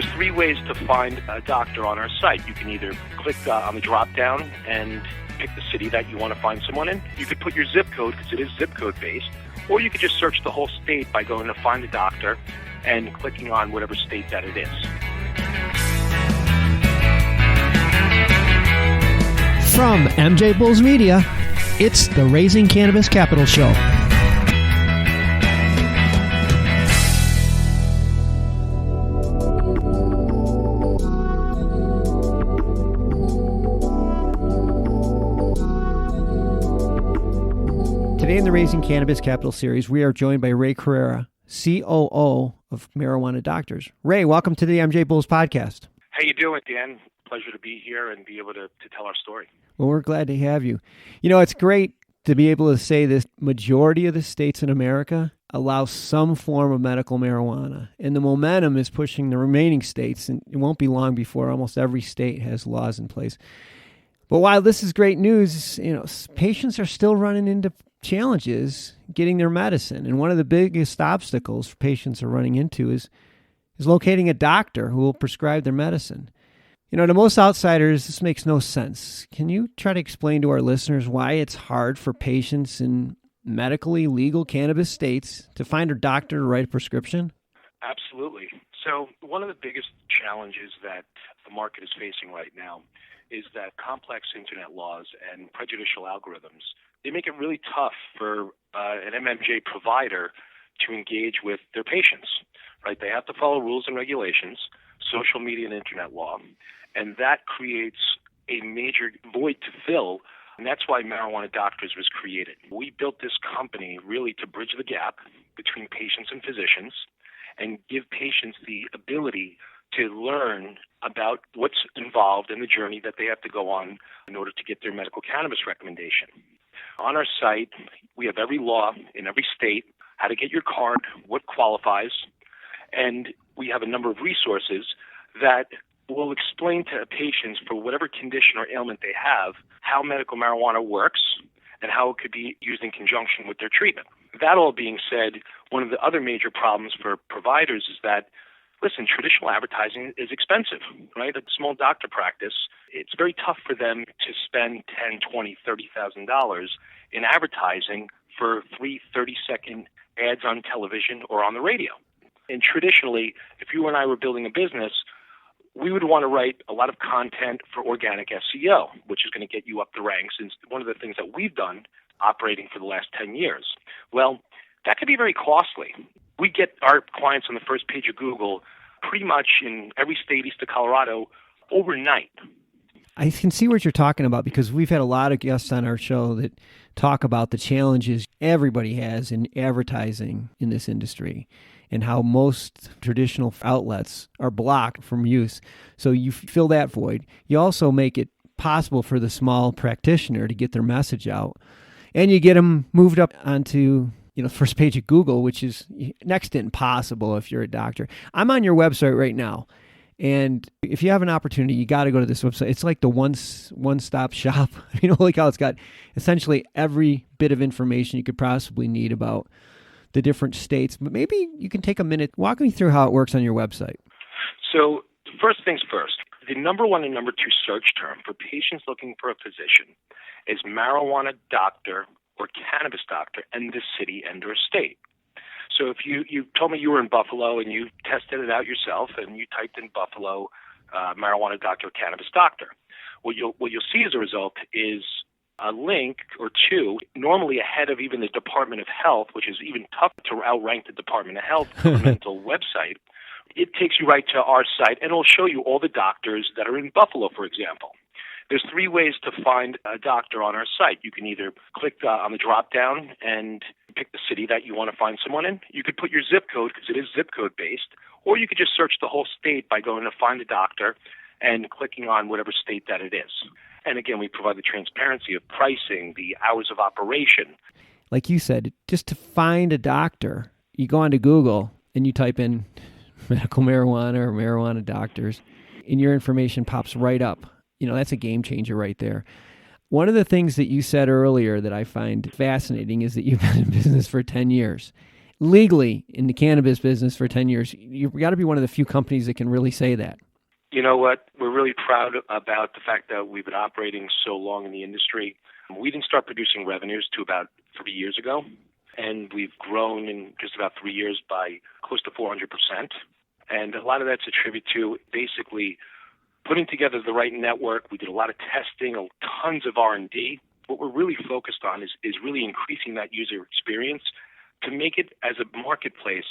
There's three ways to find a doctor on our site. You can either click on the drop-down and pick the city that you want to find someone in. You could put your zip code, because it is zip code-based, or you could just search the whole state by going to find a doctor and clicking on whatever state that it is. From MJBulls Media, it's the Raising Cannabis Capital Show. Today in the Raising Cannabis Capital series, we are joined by Ray Correa, COO of Marijuana Doctors. Ray, welcome to the MJBulls podcast. How you doing, Dan? Pleasure to be here and be able to tell our story. Well, we're glad to have you. You know, it's great to be able to say this. Majority of the states in America allow some form of medical marijuana, and the momentum is pushing the remaining states, and it won't be long before almost every state has laws in place. But while this is great news, you know, patients are still running into challenges getting their medicine. And one of the biggest obstacles patients are running into is locating a doctor who will prescribe their medicine. You know, to most outsiders, this makes no sense. Can you try to explain to our listeners why it's hard for patients in medically legal cannabis states to find a doctor to write a prescription? Absolutely. So one of the biggest challenges that the market is facing right now is that complex internet laws and prejudicial algorithms, they make it really tough for an MMJ provider to engage with their patients, right? They have to follow rules and regulations, social media and internet law, and that creates a major void to fill, and that's why Marijuana Doctors was created. We built this company really to bridge the gap between patients and physicians and give patients the ability to learn about what's involved in the journey that they have to go on in order to get their medical cannabis recommendation. On our site, we have every law in every state, how to get your card, what qualifies, and we have a number of resources that will explain to patients for whatever condition or ailment they have how medical marijuana works and how it could be used in conjunction with their treatment. That all being said, one of the other major problems for providers is that, listen, traditional advertising is expensive, right? A small doctor practice, it's very tough for them to spend $10,000, $20,000, $30,000 in advertising for 3 30-second ads on television or on the radio. And traditionally, if you and I were building a business, we would want to write a lot of content for organic SEO, which is going to get you up the ranks. And one of the things that we've done operating for the last 10 years. Well, that could be very costly. We get our clients on the first page of Google pretty much in every state east of Colorado overnight. I can see what you're talking about because we've had a lot of guests on our show that talk about the challenges everybody has in advertising in this industry and how most traditional outlets are blocked from use. So you fill that void. You also make it possible for the small practitioner to get their message out, and you get them moved up onto first page of Google, which is next to impossible if you're a doctor. I'm on your website right now, and if you have an opportunity, you got to go to this website. It's like the one-stop shop. Like how it's got essentially every bit of information you could possibly need about the different states. But maybe you can take a minute, walk me through how it works on your website. So first things first, the number one and number two search term for patients looking for a physician is marijuana doctor or cannabis doctor and the city and or state. So if you told me you were in Buffalo and you tested it out yourself and you typed in Buffalo marijuana doctor or cannabis doctor, what you'll see as a result is a link or two, normally ahead of even the Department of Health, which is even tough to outrank the Department of Health governmental website. It takes you right to our site and it'll show you all the doctors that are in Buffalo, for example. There's three ways to find a doctor on our site. You can either click on the drop-down and pick the city that you want to find someone in. You could put your zip code, because it is zip code-based, or you could just search the whole state by going to find a doctor and clicking on whatever state that it is. And again, we provide the transparency of pricing, the hours of operation. Like you said, just to find a doctor, you go onto Google and you type in medical marijuana or marijuana doctors, and your information pops right up. That's a game changer right there. One of the things that you said earlier that I find fascinating is that you've been in business for 10 years. legally in the cannabis business for 10 years. You've got to be one of the few companies that can really say that. You know what? We're really proud about the fact that we've been operating so long in the industry. We didn't start producing revenues to about 3 years ago, and we've grown in just about 3 years by close to 400%. And a lot of that's attributed to basically putting together the right network. We did a lot of testing, tons of R&D. What we're really focused on is really increasing that user experience to make it as a marketplace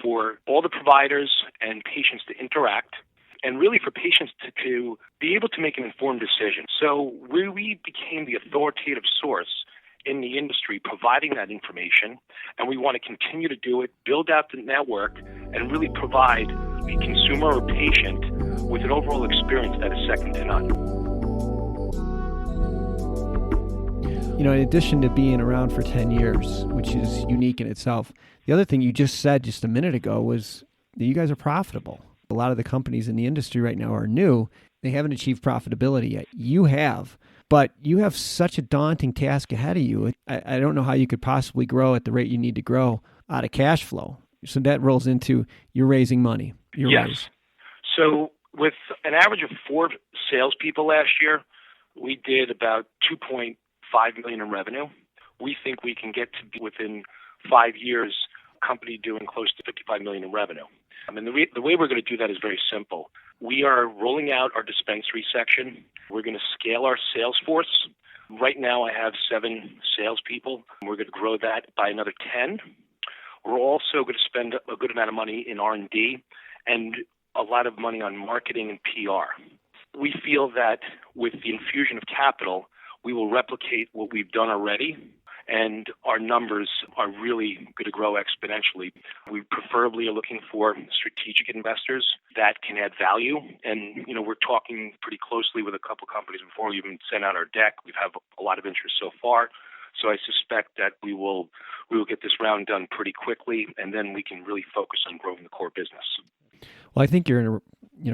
for all the providers and patients to interact, and really for patients to be able to make an informed decision. So we became the authoritative source in the industry providing that information, and we want to continue to do it, build out the network, and really provide the consumer or patient with an overall experience that is second to none. You know, in addition to being around for 10 years, which is unique in itself, the other thing you just said just a minute ago was that you guys are profitable. A lot of the companies in the industry right now are new. They haven't achieved profitability yet. You have, but you have such a daunting task ahead of you. I don't know how you could possibly grow at the rate you need to grow out of cash flow. So that rolls into you're raising money. Yes. So with an average of 4 salespeople last year, we did about $2.5 million in revenue. We think we can get to be within 5 years, a company doing close to $55 million in revenue. I mean, the way we're going to do that is very simple. We are rolling out our dispensary section. We're going to scale our sales force. Right now, I have 7 salespeople. We're going to grow that by another 10. We're also going to spend a good amount of money in R&D and a lot of money on marketing and PR. We feel that with the infusion of capital, we will replicate what we've done already, and our numbers are really going to grow exponentially. We preferably are looking for strategic investors that can add value. And, you know, we're talking pretty closely with a couple companies before we even sent out our deck. We've had a lot of interest so far. So I suspect that we will get this round done pretty quickly, and then we can really focus on growing the core business. Well, I think you're in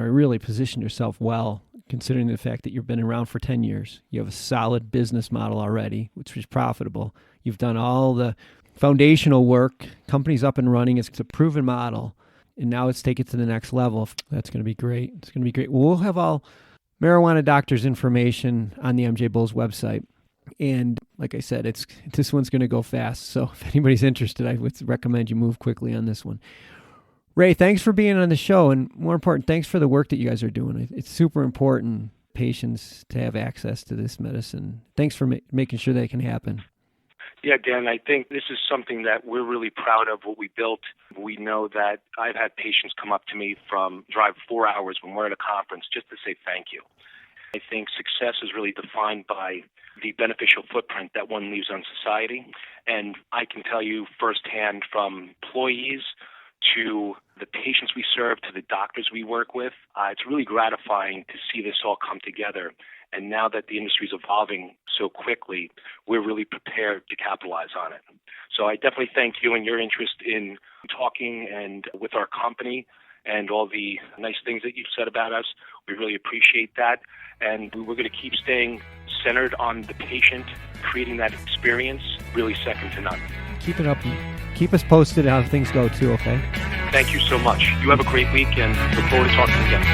really positioned yourself well, considering the fact that you've been around for 10 years. You have a solid business model already, which is profitable. You've done all the foundational work. Company's up and running. It's a proven model. And now let's take it to the next level. That's going to be great. It's going to be great. We'll have all Marijuana Doctor's information on the MJBulls website. And like I said, this one's going to go fast. So if anybody's interested, I would recommend you move quickly on this one. Ray, thanks for being on the show. And more important, thanks for the work that you guys are doing. It's super important, patients, to have access to this medicine. Thanks for making sure that can happen. Yeah, Dan, I think this is something that we're really proud of, what we built. We know that I've had patients come up to me drive 4 hours when we're at a conference just to say thank you. I think success is really defined by the beneficial footprint that one leaves on society. And I can tell you firsthand, from employees to the patients we serve, to the doctors we work with, it's really gratifying to see this all come together. And now that the industry is evolving so quickly, we're really prepared to capitalize on it. So I definitely thank you and your interest in talking and with our company and all the nice things that you've said about us. We really appreciate that. And we're going to keep staying centered on the patient, creating that experience really second to none. Keep it up. Keep us posted how things go too, okay? Thank you so much. You have a great week, and look forward to talking again.